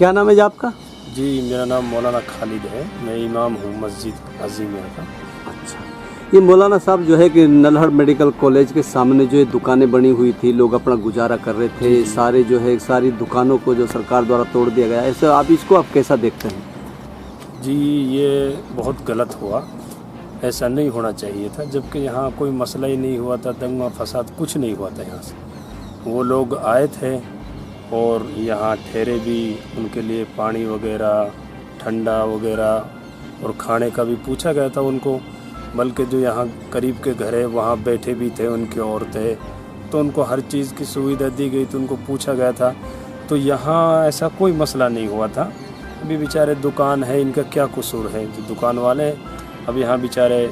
क्या नाम है जी आपका? जी, मेरा नाम मौलाना खालिद है। मैं इमाम हूँ मस्जिद अजीमिया का। अच्छा, ये मौलाना साहब जो है कि नल्हड़ मेडिकल कॉलेज के सामने जो है दुकानें बनी हुई थी, लोग अपना गुजारा कर रहे थे, जी। सारे जो है सारी दुकानों को जो सरकार द्वारा तोड़ दिया गया, ऐसे आप इसको आप कैसा देखते हैं? जी, ये बहुत गलत हुआ, ऐसा नहीं होना चाहिए था। जबकि यहाँ कोई मसला ही नहीं हुआ था, दंगा फसाद कुछ नहीं हुआ था यहाँ से। वो लोग आए थे और यहाँ ठहरे भी, उनके लिए पानी वगैरह, ठंडा वगैरह और खाने का भी पूछा गया था उनको। बल्कि जो यहाँ करीब के घर है वहाँ बैठे भी थे उनकी औरतें, तो उनको हर चीज़ की सुविधा दी गई, तो उनको पूछा गया था। तो यहाँ ऐसा कोई मसला नहीं हुआ था। अभी बेचारे दुकान है, इनका क्या कसूर है? जो दुकान वाले हैं, अब यहाँ बेचारे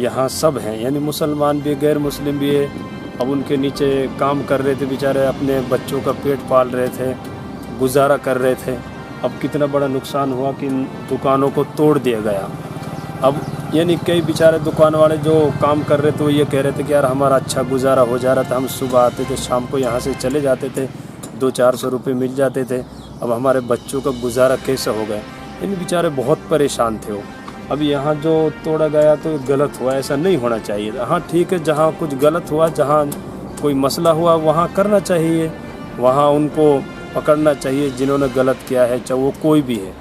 यहाँ सब हैं, यानी मुसलमान भी, गैर मुस्लिम भी है। अब उनके नीचे काम कर रहे थे बेचारे, अपने बच्चों का पेट पाल रहे थे, गुजारा कर रहे थे। अब कितना बड़ा नुकसान हुआ कि इन दुकानों को तोड़ दिया गया। अब यानी कई बेचारे दुकान वाले जो काम कर रहे थे वो ये कह रहे थे कि यार हमारा अच्छा गुजारा हो जा रहा था, हम सुबह आते थे, शाम को यहाँ से चले जाते थे, 200-400 रुपये मिल जाते थे। अब हमारे बच्चों का गुजारा कैसे हो गया? यानी बेचारे बहुत परेशान थे वो। अब यहाँ जो तोड़ा गया तो गलत हुआ, ऐसा नहीं होना चाहिए। हाँ ठीक है, जहाँ कुछ गलत हुआ, जहाँ कोई मसला हुआ वहाँ करना चाहिए, वहाँ उनको पकड़ना चाहिए जिन्होंने गलत किया है, चाहे वो कोई भी है।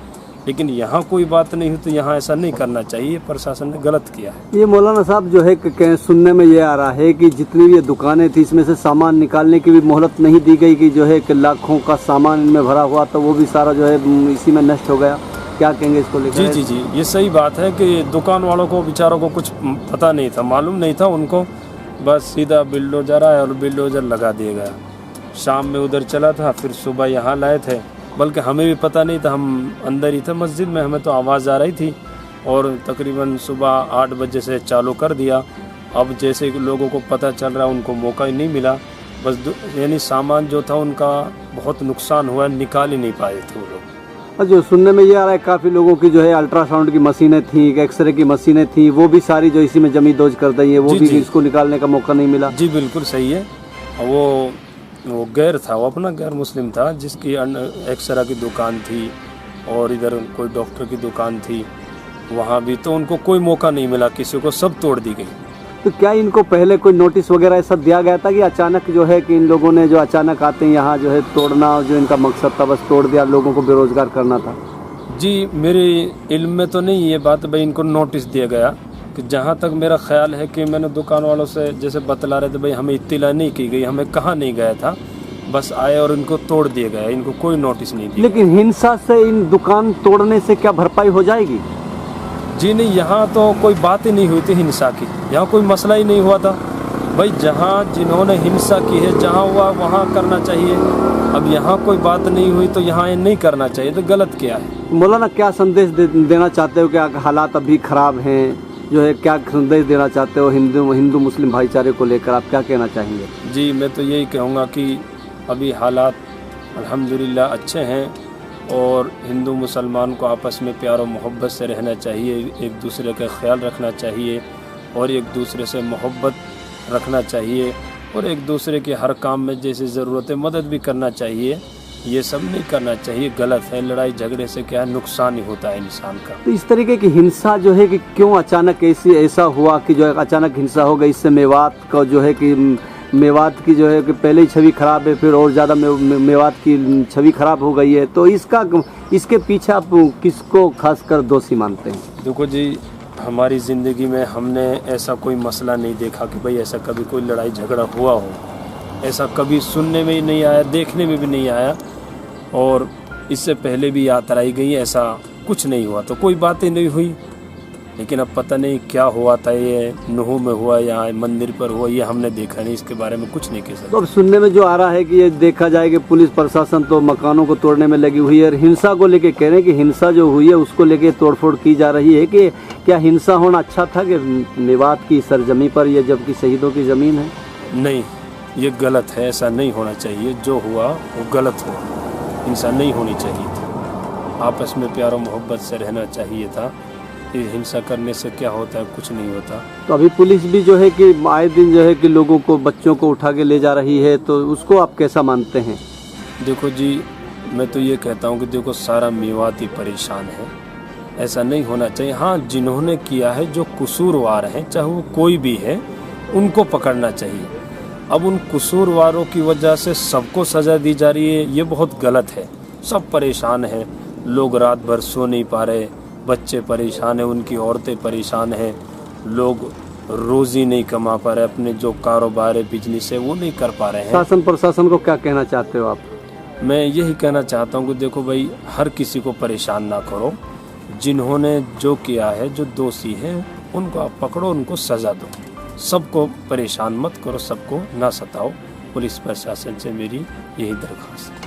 लेकिन यहाँ कोई बात नहीं हुई तो यहाँ ऐसा नहीं करना चाहिए, प्रशासन ने गलत किया है। ये मौलाना साहब जो है कि सुनने में ये आ रहा है कि जितनी भी ये दुकानें थी इसमें से सामान निकालने की भी मोहलत नहीं दी गई, कि जो है कि लाखों का सामान इनमें भरा हुआ तो वो भी सारा जो है इसी में नष्ट हो गया। क्या कहेंगे इसको लेकर? जी, ये सही बात है कि दुकान वालों को बेचारों को कुछ पता नहीं था, मालूम नहीं था उनको। बस सीधा बिल्डोजर आया और बिल्डोजर लगा दिया गया। शाम में उधर चला था, फिर सुबह यहाँ लाए थे। बल्कि हमें भी पता नहीं था, हम अंदर ही थे मस्जिद में, हमें तो आवाज़ आ रही थी और तकरीबन सुबह 8 बजे से चालू कर दिया। अब जैसे कि लोगों को पता चल रहा है, उनको मौका ही नहीं मिला। बस यानी सामान जो था उनका बहुत नुकसान हुआ, निकाल ही नहीं पाए थे वो लोग। और जो सुनने में ये आ रहा है काफ़ी लोगों की जो है अल्ट्रासाउंड की मशीनें थी, एक्सरे की मशीनें थी, वो भी सारी जो इसी में जमी दोज कर दी है, वो भी इसको निकालने का मौका नहीं मिला। जी बिल्कुल सही है। वो गैर था, वो अपना गैर मुस्लिम था, जिसकी एक्सरे की दुकान थी और इधर कोई डॉक्टर की दुकान थी, वहाँ भी तो उनको कोई मौका नहीं मिला, किसी को सब तोड़ दी गई। तो क्या इनको पहले कोई नोटिस वगैरह ऐसा दिया गया था कि अचानक जो है कि इन लोगों ने जो अचानक आते हैं यहाँ जो है तोड़ना, जो इनका मकसद था बस तोड़ दिया, लोगों को बेरोजगार करना था? जी, मेरे इल्म में तो नहीं ये बात भाई, इनको नोटिस दिया गया। कि जहाँ तक मेरा ख्याल है कि मैंने दुकान वालों से जैसे बतला रहे थे, भाई हमें इत्तिला नहीं की गई, हमें कहा नहीं गया था, बस आए और इनको तोड़ दिया गया, इनको कोई नोटिस नहीं दिया। लेकिन हिंसा से इन दुकान तोड़ने से क्या भरपाई हो जाएगी? जी नहीं, यहाँ तो कोई बात ही नहीं हुई थी हिंसा की, यहाँ कोई मसला ही नहीं हुआ था। भाई जहाँ जिन्होंने हिंसा की है, जहाँ हुआ वहाँ करना चाहिए। अब यहाँ कोई बात नहीं हुई तो यहाँ ये नहीं करना चाहिए, तो गलत किया है। मौलाना क्या संदेश देना चाहते हो? क्या हालात अभी खराब हैं जो है, क्या संदेश देना चाहते हो हिंदू मुस्लिम भाईचारे को लेकर? आप क्या कहना चाहेंगे? जी, मैं तो यही कहूँगा कि अभी हालात अल्हम्दुलिल्लाह अच्छे हैं और हिंदू मुसलमान को आपस में प्यार और मोहब्बत से रहना चाहिए, एक दूसरे का ख्याल रखना चाहिए और एक दूसरे से मोहब्बत रखना चाहिए और एक दूसरे के हर काम में जैसे ज़रूरत है मदद भी करना चाहिए। ये सब नहीं करना चाहिए, गलत है। लड़ाई झगड़े से क्या नुकसान ही होता है इंसान का। तो इस तरीके की हिंसा जो है कि क्यों अचानक ऐसा हुआ कि जो है अचानक हिंसा हो गई? इससे मेवात का जो है कि मेवात की जो है कि पहले ही छवि खराब है, फिर और ज़्यादा मेवात की छवि खराब हो गई है। तो इसके पीछे आप किसको खासकर दोषी मानते हैं? देखो जी, हमारी ज़िंदगी में हमने ऐसा कोई मसला नहीं देखा कि भाई ऐसा कभी कोई लड़ाई झगड़ा हुआ हो। ऐसा कभी सुनने में ही नहीं आया, देखने में भी नहीं आया और इससे पहले भी यात्राएं गई, ऐसा कुछ नहीं हुआ, तो कोई बात ही नहीं हुई। लेकिन अब पता नहीं क्या हुआ था, ये नूह में हुआ या मंदिर पर हुआ, ये हमने देखा नहीं, इसके बारे में कुछ नहीं कह सकते। तो अब सुनने में जो आ रहा है कि ये देखा जाए कि पुलिस प्रशासन तो मकानों को तोड़ने में लगी हुई है और हिंसा को लेके कह रहे हैं कि हिंसा जो हुई है उसको लेके तोड़फोड़ की जा रही है। कि क्या हिंसा होना अच्छा था कि मेवात की सरजमी पर, ये जबकि शहीदों की ज़मीन है? नहीं, ये गलत है, ऐसा नहीं होना चाहिए। जो हुआ वो गलत हुआ, हिंसा नहीं होनी चाहिए थी, आपस में प्यार और मोहब्बत से रहना चाहिए था। ये हिंसा करने से क्या होता है? कुछ नहीं होता। तो अभी पुलिस भी जो है कि आए दिन जो है कि लोगों को, बच्चों को उठा के ले जा रही है, तो उसको आप कैसा मानते हैं? देखो जी, मैं तो ये कहता हूँ कि देखो सारा मेवात ही परेशान है, ऐसा नहीं होना चाहिए। हाँ, जिन्होंने किया है, जो कसूरवार हैं, चाहे वो कोई भी है, उनको पकड़ना चाहिए। अब उन कसूरवारों की वजह से सबको सज़ा दी जा रही है, ये बहुत गलत है। सब परेशान हैं, लोग रात भर सो नहीं पा रहे, बच्चे परेशान हैं, उनकी औरतें परेशान हैं, लोग रोज़ी नहीं कमा पा रहे, अपने जो कारोबार है, बिजनेस है, वो नहीं कर पा रहे हैं। शासन प्रशासन को क्या कहना चाहते हो आप? मैं यही कहना चाहता हूँ कि देखो भाई, हर किसी को परेशान ना करो। जिन्होंने जो किया है, जो दोषी हैं, उनको आप पकड़ो, उनको सज़ा दो। सबको परेशान मत करो, सबको ना सताओ। पुलिस प्रशासन से मेरी यही दरख्वास्त है।